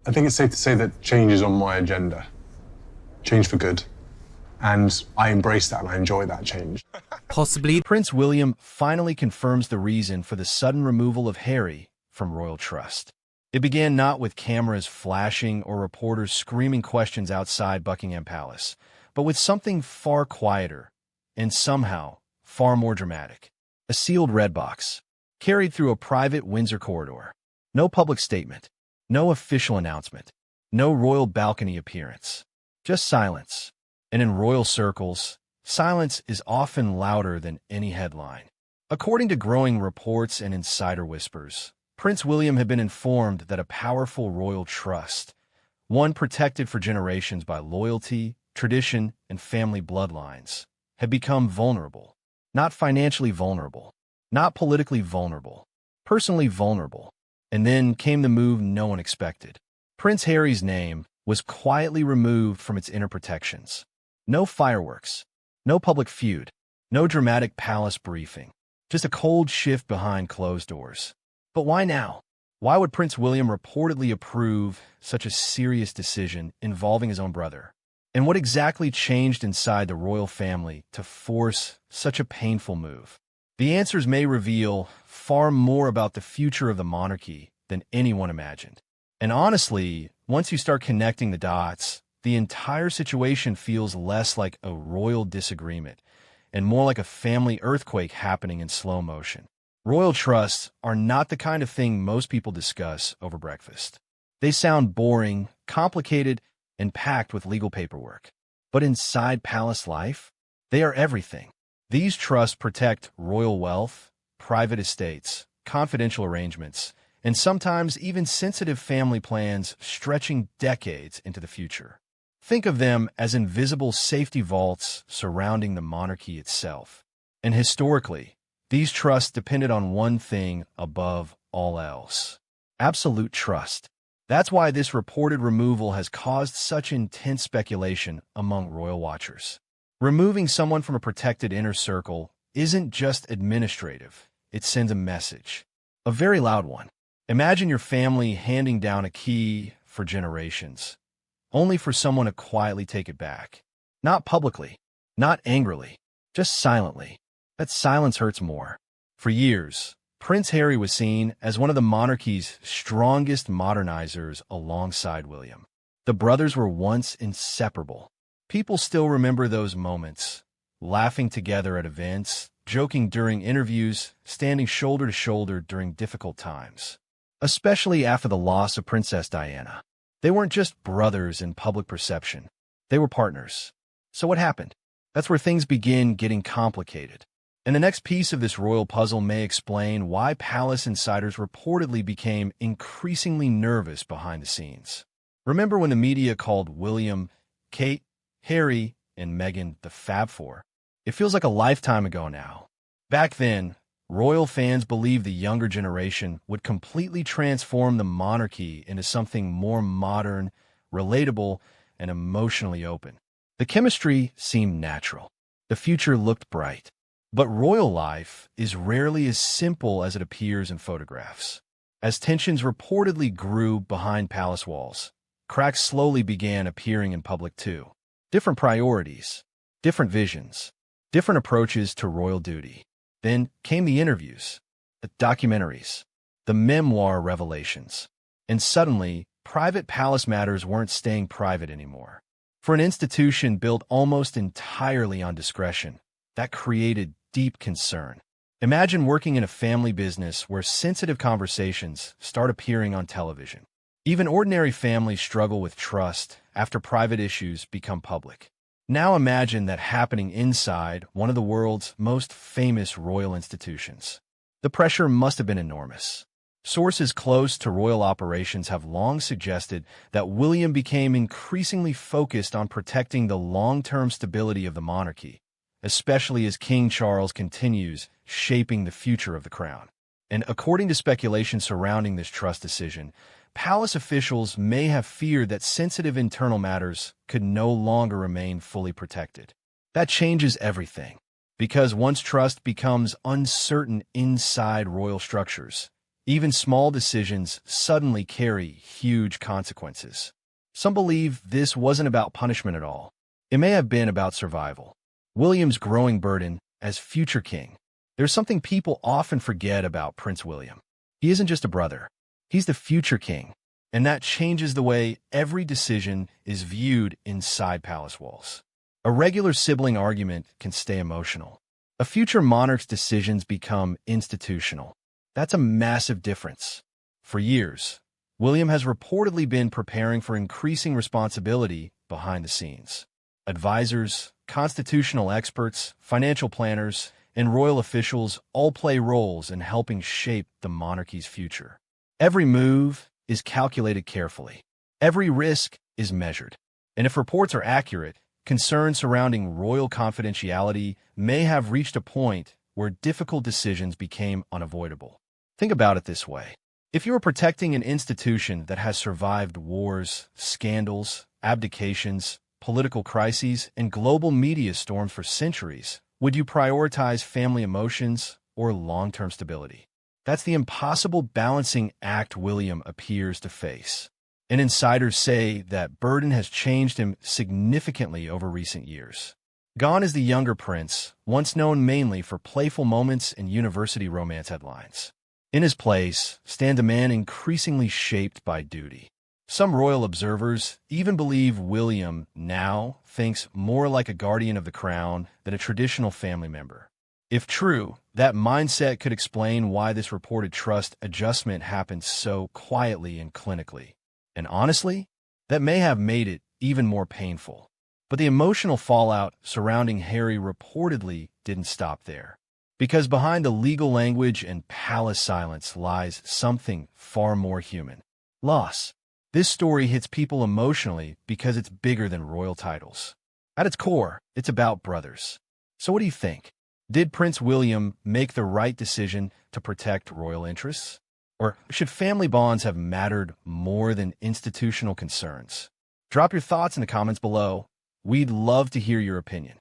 I think it's safe to say that change is on my agenda. Change for good. And I embrace that and I enjoy that change. Possibly, Prince William finally confirms the reason for the sudden removal of Harry from royal trust. It began not with cameras flashing or reporters screaming questions outside Buckingham Palace, but with something far quieter and somehow far more dramatic. A sealed red box, carried through a private Windsor corridor. No public statement, no official announcement, no royal balcony appearance. Just silence. And in royal circles, silence is often louder than any headline. According to growing reports and insider whispers, Prince William had been informed that a powerful royal trust, one protected for generations by loyalty, tradition, and family bloodlines, had become vulnerable. Not financially vulnerable, not politically vulnerable, personally vulnerable. And then came the move no one expected. Prince Harry's name was quietly removed from its inner protections. No fireworks, no public feud, no dramatic palace briefing, just a cold shift behind closed doors. But why now? Why would Prince William reportedly approve such a serious decision involving his own brother? And what exactly changed inside the royal family to force such a painful move? The answers may reveal far more about the future of the monarchy than anyone imagined. And honestly, once you start connecting the dots, the entire situation feels less like a royal disagreement and more like a family earthquake happening in slow motion. Royal trusts are not the kind of thing most people discuss over breakfast. They sound boring, complicated, and packed with legal paperwork. But inside palace life, they are everything. These trusts protect royal wealth, private estates, confidential arrangements, and sometimes even sensitive family plans stretching decades into the future. Think of them as invisible safety vaults surrounding the monarchy itself. And historically, these trusts depended on one thing above all else: absolute trust. That's why this reported removal has caused such intense speculation among royal watchers. Removing someone from a protected inner circle isn't just administrative, it sends a message. A very loud one. Imagine your family handing down a key for generations, only for someone to quietly take it back. Not publicly, not angrily, just silently. That silence hurts more. For years, Prince Harry was seen as one of the monarchy's strongest modernizers alongside William. The brothers were once inseparable. People still remember those moments, laughing together at events, joking during interviews, standing shoulder to shoulder during difficult times. Especially after the loss of Princess Diana. They weren't just brothers in public perception. They were partners. So what happened? That's where things begin getting complicated. And the next piece of this royal puzzle may explain why palace insiders reportedly became increasingly nervous behind the scenes. Remember when the media called William, Kate, Harry, and Meghan the Fab Four? It feels like a lifetime ago now. Back then, royal fans believed the younger generation would completely transform the monarchy into something more modern, relatable, and emotionally open. The chemistry seemed natural. The future looked bright. But royal life is rarely as simple as it appears in photographs. As tensions reportedly grew behind palace walls, cracks slowly began appearing in public too. Different priorities, different visions, different approaches to royal duty. Then came the interviews, the documentaries, the memoir revelations. And suddenly, private palace matters weren't staying private anymore. For an institution built almost entirely on discretion, that created deep concern. Imagine working in a family business where sensitive conversations start appearing on television. Even ordinary families struggle with trust after private issues become public. Now imagine that happening inside one of the world's most famous royal institutions. The pressure must have been enormous. Sources close to royal operations have long suggested that William became increasingly focused on protecting the long-term stability of the monarchy, especially as King Charles continues shaping the future of the crown. And according to speculation surrounding this trust decision, palace officials may have feared that sensitive internal matters could no longer remain fully protected. That changes everything, because once trust becomes uncertain inside royal structures, Even small decisions suddenly carry huge consequences. Some believe this wasn't about punishment at all. It may have been about survival. William's growing burden as future king. There's something people often forget about Prince William. He isn't just a brother. He's the future king, and that changes the way every decision is viewed inside palace walls. A regular sibling argument can stay emotional. A future monarch's decisions become institutional. That's a massive difference. For years, William has reportedly been preparing for increasing responsibility behind the scenes. Advisors, constitutional experts, financial planners, and royal officials all play roles in helping shape the monarchy's future. Every move is calculated carefully. Every risk is measured. And if reports are accurate, concerns surrounding royal confidentiality may have reached a point where difficult decisions became unavoidable. Think about it this way. If you are protecting an institution that has survived wars, scandals, abdications, political crises, and global media storms for centuries, would you prioritize family emotions or long-term stability? That's the impossible balancing act William appears to face. And insiders say that burden has changed him significantly over recent years. Gone is the younger prince, once known mainly for playful moments and university romance headlines. In his place stands a man increasingly shaped by duty. Some royal observers even believe William now thinks more like a guardian of the crown than a traditional family member. If true, that mindset could explain why this reported trust adjustment happened so quietly and clinically. And honestly, that may have made it even more painful. But the emotional fallout surrounding Harry reportedly didn't stop there. Because behind the legal language and palace silence lies something far more human. Loss. This story hits people emotionally because it's bigger than royal titles. At its core, it's about brothers. So what do you think? Did Prince William make the right decision to protect royal interests? Or should family bonds have mattered more than institutional concerns? Drop your thoughts in the comments below. We'd love to hear your opinion.